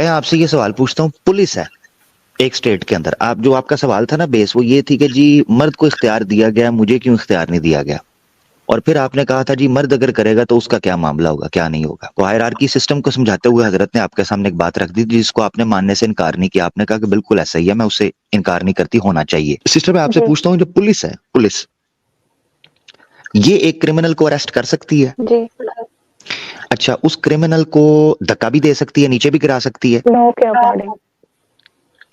मैं आपसे ये सवाल पूछता हूँ, पुलिस है एक स्टेट के अंदर, आप जो आपका सवाल था ना बेस, वो ये थी कि जी मर्द को इख्तियार दिया गया, मुझे क्यों इख्तियार नहीं दिया गया? और फिर आपने कहा था जी मर्द अगर करेगा तो उसका क्या मामला होगा, क्या नहीं होगा। तो हायरार्की सिस्टम को समझाते हुए हजरत ने आपके सामने एक बात रख दी जिसको आपने मानने से इनकार नहीं किया। आपने कहा कि बिल्कुल ऐसा ही है, मैं उससे इनकार नहीं करती, होना चाहिए। सिस्टर मैं आपसे पूछता हूँ, जो पुलिस है, पुलिस ये एक क्रिमिनल को अरेस्ट कर सकती है? जी। अच्छा, उस क्रिमिनल को धक्का भी दे सकती है, नीचे भी गिरा सकती है? लॉ के अकॉर्डिंग।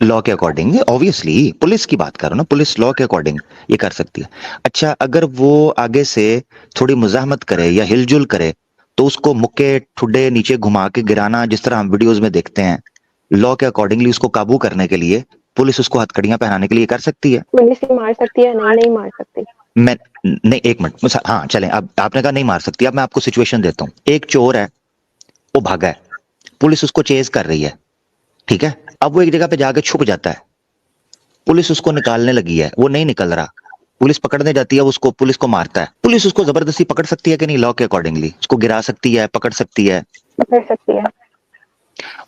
लॉ के अकॉर्डिंग ऑब्वियसली, पुलिस की बात करो ना, पुलिस लॉ के अकॉर्डिंग ये कर सकती है। अच्छा, अगर वो आगे से थोड़ी मुजाहमत करे या हिलजुल करे तो उसको मुक्के ठुड्डे नीचे घुमा के गिराना, जिस तरह हम वीडियोस में देखते हैं, लॉ के अकॉर्डिंगली उसको काबू करने के लिए पुलिस उसको हथकड़ियां पहनाने के लिए कर सकती है? पुलिस ही मार सकती है, नहीं मार सकती। मैं नहीं, एक मिनट, हाँ चलें, अब आपने कहा नहीं मार सकती, अब मैं आपको सिचुएशन देता हूं। एक चोर है, वो भागा है, पुलिस उसको चेज कर रही है, ठीक है? अब वो एक जगह पे जाके छुप जाता है, पुलिस उसको निकालने लगी है, वो नहीं निकल रहा, पुलिस पकड़ने जाती है उसको, पुलिस को मारता है, पुलिस उसको जबरदस्ती पकड़ सकती है कि नहीं? लॉ के अकॉर्डिंगली उसको गिरा सकती है, पकड़ सकती है, पकड़ सकती है।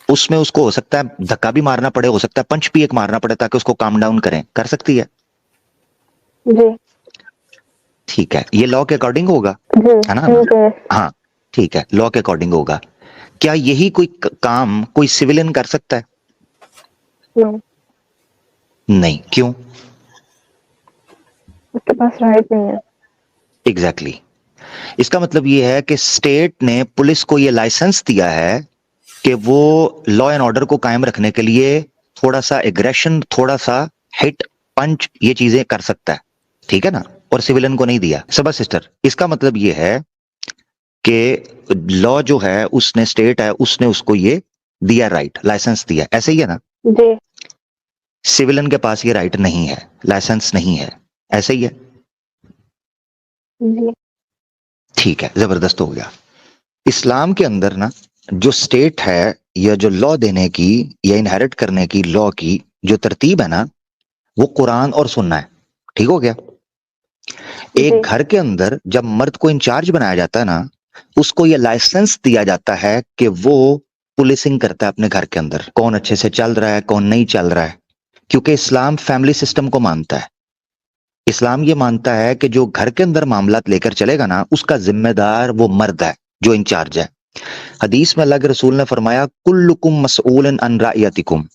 उसमें उसको हो सकता है धक्का भी मारना पड़े, हो सकता है पंच भी एक मारना पड़े ताकि उसको काम डाउन करें, कर सकती है? जी। ठीक है, ये लॉ के अकॉर्डिंग होगा, जी है ना? ठीक है। हाँ ठीक है, लॉ के अकॉर्डिंग होगा। क्या यही कोई काम कोई सिविलियन कर सकता है? नो, नहीं, क्यों? उसके पास राइट नहीं है। Exactly exactly. इसका मतलब ये है कि स्टेट ने पुलिस को ये लाइसेंस दिया है कि वो लॉ एंड ऑर्डर को कायम रखने के लिए थोड़ा सा एग्रेशन, थोड़ा सा हिट, पंच, ये चीजें कर सकता है, ठीक है ना? और सिविलियन को नहीं दिया। सबा सिस्टर, इसका मतलब ये है कि लॉ जो है उसने, स्टेट है उसने उसको ये दिया, राइट, लाइसेंस दिया, ऐसे ही है ना? जी। सिविलियन के पास ये राइट नहीं है, लाइसेंस नहीं है, ऐसे ही है? जी। ठीक है, जबरदस्त हो गया। इस्लाम के अंदर ना जो स्टेट है या जो लॉ देने की या इनहेरिट करने की लॉ की जो तरतीब है ना, वो कुरान और सुन्ना है, ठीक हो गया? एक घर के अंदर जब मर्द को इंचार्ज बनाया जाता है ना, उसको ये लाइसेंस दिया जाता है कि वो पुलिसिंग करता है अपने घर के अंदर, कौन अच्छे से चल रहा है, कौन नहीं चल रहा है, क्योंकि इस्लाम फैमिली सिस्टम को मानता है। इस्लाम ये मानता है कि जो घर के अंदर मामलात लेकर चलेगा ना, उसका जिम्मेदार वो मर्द है जो इंचार्ज है। हदीस में अल्लाह के रसूल ने फरमाया, कुल्लुकुम मसऊलन अन रायतिकुम,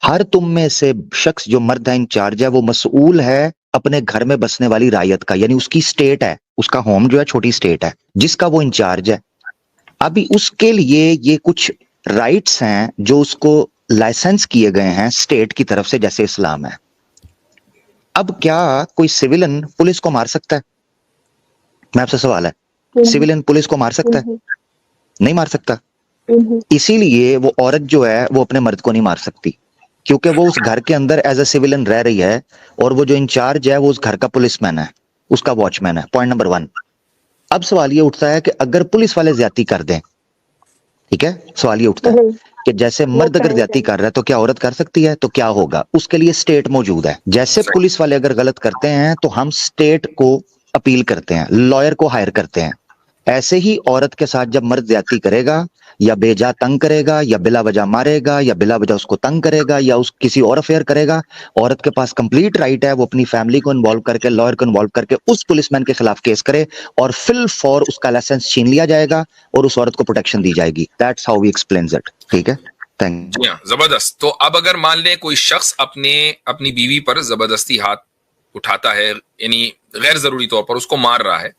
हर तुम में से शख्स जो मर्द है, इंचार्ज है, वो मसऊल है अपने घर में बसने वाली रायत का, यानी उसकी स्टेट है, उसका होम जो है छोटी स्टेट है जिसका वो इंचार्ज है। अभी उसके लिए ये कुछ राइट्स हैं जो उसको लाइसेंस किए गए हैं स्टेट की तरफ से, जैसे इस्लाम है। अब क्या कोई सिविलियन पुलिस को मार सकता है? मैं आपसे सवाल है, सिविलियन पुलिस को मार सकता है? नहीं मार सकता। इसीलिए वो औरत जो है वो अपने मर्द को नहीं मार सकती, क्योंकि वो उस घर के अंदर एज ए सिविलियन रह रही है और वो जो इंचार्ज है वो उस घर का पुलिसमैन है, उसका वॉचमैन है। Point number 1। अब सवाल ये उठता है कि अगर पुलिस वाले ज्यादती कर दें, ठीक है, सवाल ये उठता है कि जैसे मर्द अगर ज्यादती कर रहा है तो क्या औरत कर सकती है? तो क्या होगा? उसके लिए स्टेट मौजूद है। जैसे पुलिस वाले अगर गलत करते हैं तो हम स्टेट को अपील करते हैं, लॉयर को हायर करते हैं। ऐसे ही औरत के साथ जब मर्द ज्यादती करेगा या बेजा तंग करेगा या बिला वजह मारेगा या बिला वजह उसको तंग करेगा या उस किसी और अफेयर करेगा, औरत के पास कंप्लीट राइट है वो अपनी फैमिली को इन्वॉल्व करके, लॉयर को इन्वॉल्व करके उस पुलिसमैन के खिलाफ केस करे और फिल फॉर उसका लाइसेंस छीन लिया जाएगा और उस औरत को प्रोटेक्शन दी जाएगी। That's how we explains it. ठीक है, थैंक जी हाँ, जबरदस्त। तो अब अगर मान लें कोई शख्स अपनी बीवी पर जबरदस्ती हाथ उठाता है, यानी गैर जरूरी तौर पर उसको मार रहा है,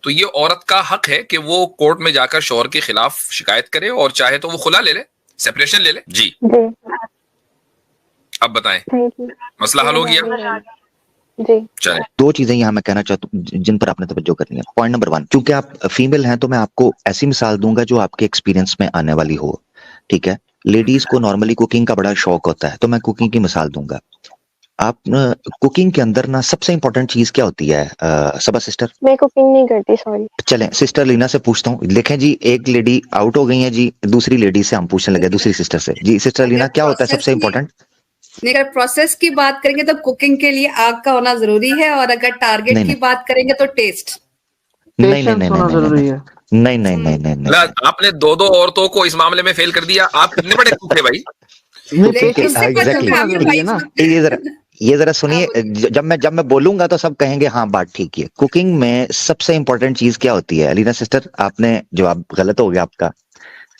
तो ये औरत का हक है कि वो कोर्ट में जाकर शौहर के खिलाफ शिकायत करे और चाहे तो वो खुला ले ले, सेपरेशन ले ले। जी, अब बताएं, मसला हल हो गया? जी। चलें। दो चीजें यहां मैं कहना चाहता हूँ जिन पर आपने तवज्जो करनी है। पॉइंट नंबर 1, क्योंकि आप फीमेल हैं तो मैं आपको ऐसी मिसाल दूंगा जो आपके एक्सपीरियंस में आने वाली हो, ठीक है? लेडीज को नॉर्मली कुकिंग का बड़ा शौक होता है, तो मैं कुकिंग की मिसाल दूंगा। आप कुकिंग के अंदर ना सबसे इंपॉर्टेंट चीज क्या होती है? सबा सिस्टर, मैं कुकिंग नहीं करती, सॉरी। चलें सिस्टर लीना से पूछता हूँ। देखें जी, एक लेडी आउट हो गई है जी, दूसरी लेडी से हम पूछने लगे, दूसरी सिस्टर से। जी सिस्टर लीना, क्या होता है सबसे इंपॉर्टेंट? अगर प्रोसेस की बात करेंगे तो कुकिंग के लिए आग का होना जरूरी है, और अगर टारगेट की बात करेंगे तो टेस्ट। नहीं नहीं पेशेंस नहीं होना नहीं जरूरी नहीं है। नहीं नहीं नहीं नहीं नहीं मतलब आपने दो औरतों को इस मामले में फेल कर दिया। आप कितने बड़े कुक थे भाई? नहीं, कुकिंग के पेशेंस एग्जैक्टली होना जरूरी है ना। ये जरा सुनिए, जब मैं बोलूंगा तो सब कहेंगे हाँ बात ठीक है। कुकिंग में सबसे इंपॉर्टेंट चीज क्या होती है? अलीना सिस्टर, आपने जवाब गलत हो गया आपका।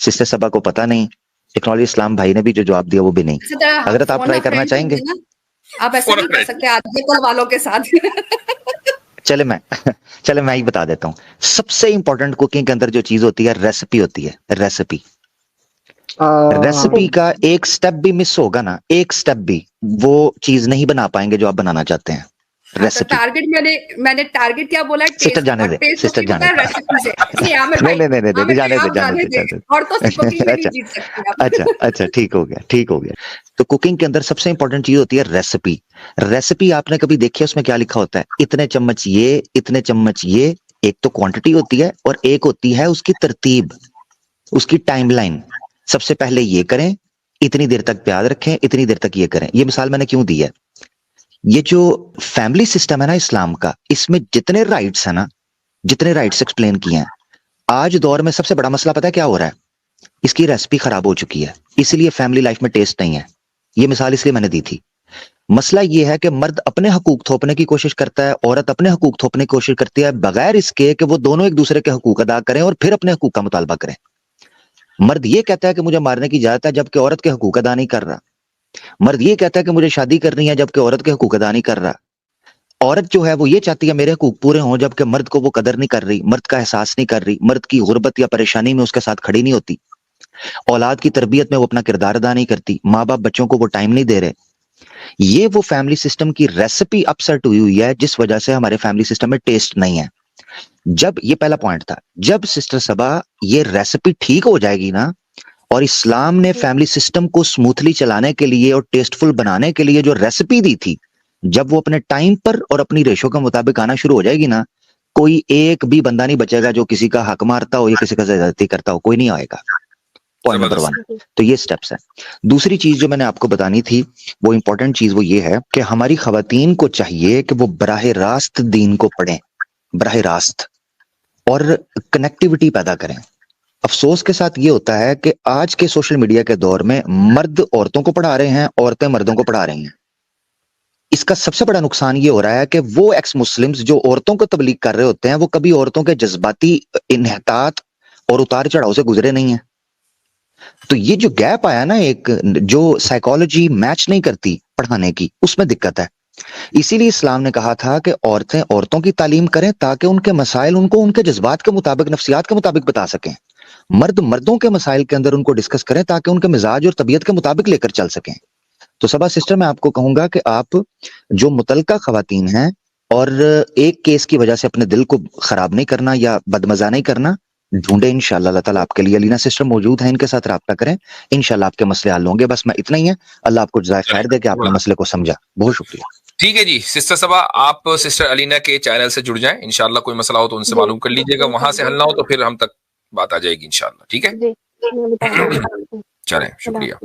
सिस्टर सबा को पता नहीं, टेक्नोलॉजी इस्लाम भाई ने भी जो जवाब दिया वो भी नहीं। अगर आप ट्राई करना चाहेंगे, आप ऐसा नहीं कर सकते आधे कल वालों के साथ। चले मैं ही बता देता हूँ। सबसे इंपॉर्टेंट कुकिंग के अंदर जो चीज होती है, रेसिपी होती है। रेसिपी का एक स्टेप भी मिस होगा ना, एक स्टेप भी, वो चीज नहीं बना पाएंगे जो आप बनाना चाहते हैं। रेसिपी टारगेट मैंने टारगेट क्या बोला? सिस्टर टेस्ट, जाने और दे, टेस्ट सिस्टर तो जाने दे। रेसिपी से। इसलिए आमिर भाई, नहीं जाने दे। औरतों से कुकिंग में नहीं जीत सकते आप। अच्छा ठीक हो गया। तो कुकिंग के अंदर सबसे इंपॉर्टेंट चीज होती है रेसिपी। रेसिपी आपने कभी देखी है? उसमें क्या लिखा होता है? इतने चम्मच ये, इतने चम्मच ये। एक तो क्वांटिटी होती है और एक होती है उसकी तरतीब, उसकी टाइमलाइन। सबसे पहले ये करें, इतनी देर तक प्याज रखें, इतनी देर तक ये करें। ये मिसाल मैंने क्यों दी है? ये जो फैमिली सिस्टम है ना इस्लाम का, इसमें जितने राइट्स है ना, जितने राइट्स एक्सप्लेन किए हैं, आज दौर में सबसे बड़ा मसला पता है क्या हो रहा है? इसकी रेसिपी खराब हो चुकी है, इसलिए फैमिली लाइफ में टेस्ट नहीं है। ये मिसाल इसलिए मैंने दी थी। मसला ये है कि मर्द अपने हकूक थोपने की कोशिश करता है, औरत अपने हकूक थोपने की कोशिश करती है, बगैर इसके कि वो दोनों एक दूसरे के हकूक अदा करें और फिर अपने हकूक का मुतालबा करें। मर्द ये कहता है कि मुझे मारने की इजाजत है, जबकि औरत के हकूक अदा नहीं कर रहा। मर्द ये कहता है कि मुझे शादी करनी है, जबकि औरत के हकूक अदा नहीं कर रहा। औरत जो है वो ये चाहती है मेरे हकूक पूरे हों, जबकि मर्द को वो कदर नहीं कर रही, मर्द का एहसास नहीं कर रही, मर्द की गुर्बत या परेशानी में उसके साथ खड़ी नहीं होती। औलाद की तरबियत में वो अपना किरदार अदा नहीं करती, माँ बाप बच्चों को वो टाइम नहीं दे रहे। ये वो फैमिली सिस्टम की रेसिपी अपसेट हुई है, जिस वजह से हमारे फैमिली सिस्टम में टेस्ट नहीं है। जब ये पहला पॉइंट था, जब सिस्टर सबा ये रेसिपी ठीक हो जाएगी ना, और इस्लाम ने फैमिली सिस्टम को स्मूथली चलाने के लिए और टेस्टफुल बनाने के लिए जो रेसिपी दी थी, जब वो अपने टाइम पर और अपनी रेशो के मुताबिक आना शुरू हो जाएगी ना, कोई एक भी बंदा नहीं बचेगा जो किसी का हक मारता हो या किसी का ज्यादती करता हो, कोई नहीं आएगा। Point number 1। तो ये स्टेप्स है। दूसरी चीज जो मैंने आपको बतानी थी, वो इंपॉर्टेंट चीज वो ये है कि हमारी खवातीन को चाहिए कि वो बराह रास्त दीन को पढ़ें, बराह रास्त, और कनेक्टिविटी पैदा करें। अफसोस के साथ ये होता है कि आज के सोशल मीडिया के दौर में मर्द औरतों को पढ़ा रहे हैं, औरतें मर्दों को पढ़ा रही हैं। इसका सबसे बड़ा नुकसान ये हो रहा है कि वो एक्स मुस्लिम्स जो औरतों को तबलीग कर रहे होते हैं, वो कभी औरतों के जज्बाती इन्हतात और उतार चढ़ाव से गुजरे नहीं है। तो ये जो गैप आया ना, एक जो साइकोलॉजी मैच नहीं करती पढ़ाने की, उसमें दिक्कत है। इसीलिए इस्लाम ने कहा था कि औरतें औरतों की तालीम करें ताकि उनके मसाइल उनको उनके जज्बात के मुताबिक, नफ्सियात के मुताबिक बता सकें। मर्द मर्दों के मसाइल के अंदर उनको डिस्कस करें ताकि उनके मिजाज और तबीयत के मुताबिक लेकर चल सकें। तो सबा सिस्टर, मैं आपको कहूंगा कि आप जो मुतलका खवातीन हैं, और एक केस की वजह से अपने दिल को खराब नहीं करना या बदमजा नहीं करना, ढूंढे इंशाल्लाह अल्लाह ताला आपके लिए। अलीना सिस्टर मौजूद है, इनके साथ राब्ता करें, इंशाल्लाह आपके मसले हल होंगे। बस मैं इतना ही है। अल्लाह आपको जज़ाए खैर दे कि आपने मसले को समझा। बहुत शुक्रिया। ठीक है जी सिस्टर सबा, आप सिस्टर अलीना के चैनल से जुड़ जाएं। इंशाल्लाह कोई मसला हो तो उनसे मालूम कर लीजिएगा, वहां से हल ना हो तो फिर हम तक बात आ जाएगी इंशाल्लाह। ठीक है, जी, मैं बताऊंगी। चलें, शुक्रिया।